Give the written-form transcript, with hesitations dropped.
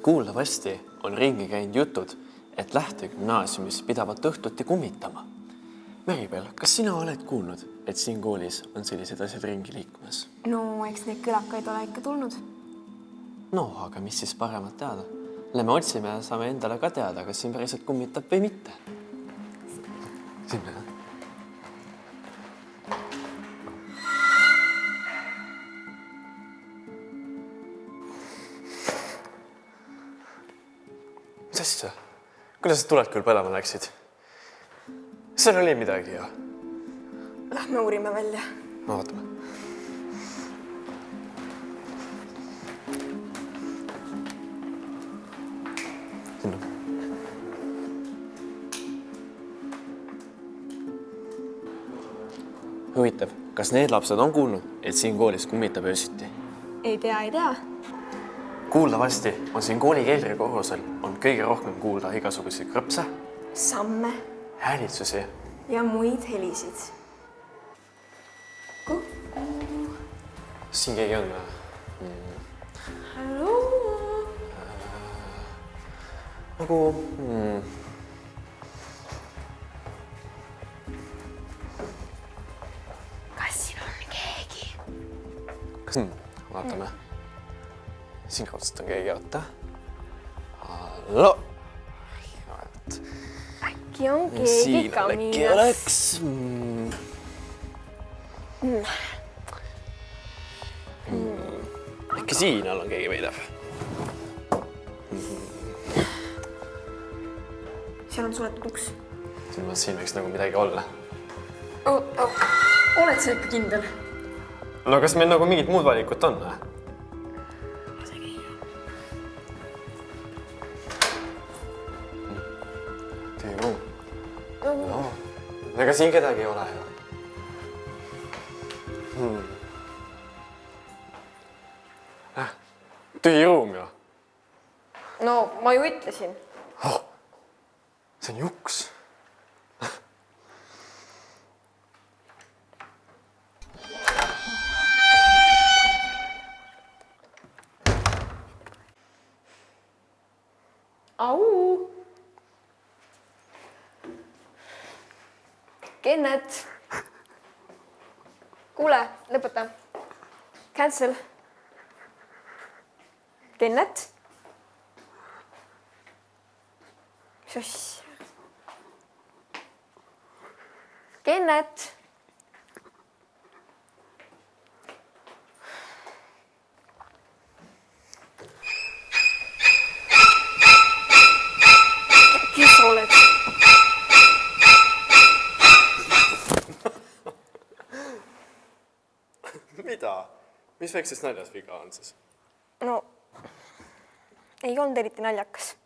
Kuuldavasti on ringi käinud jutud, et Lähte gümnaasiumis pidavat õhtuti kummitama. Meribel, kas sina oled kuulnud, et siin koolis on sellised asjad ringi liikumas? No, eks neid kõlakaid ole ikka tulnud. No, aga mis siis paremat teada? Lähme otsime ja saame endale ka teada, kas siin päriselt kummitab või mitte. Sinna, jah? Mis asja? Kuidas tuled küll põlema läksid? Seal oli midagi, jah? Lähme uurime välja. No, vaatame. Sinna. Huvitav, kas need lapsed on kuulnud, et siin koolis kummitab öösiti? Ei tea. Kuuldavasti on siin kooli keldrikorrusel on kõige rohkem kuulda igasuguseid krõpse, Samme häälitsusi. ja muid helisid. Siin keegi on? Halloo! Nagu... Kas siin on keegi? Vaatame. Siin kaudselt on keegi, oota. Hallo! Äkki on keegi Siin kaminas? äkki oleks... Äkki siin all on keegi veidav? Seal on suletud uks. Siin võiks nagu midagi olla. Oled sa ikka kindel? No kas meil nagu mingit muud valikut on? Tüü ruum. Ega siin kedagi ei ole ju. Tühi ruum ju. No, ma ju ütlesin. See on juks. Au! Kennet! Kuule, lõpeta. Cancel. Kennet? Mis asja? Kennet! Kes sa oled? Mida? Mis väiksest naljas viga on siis? No, ei olnud eriti naljakas.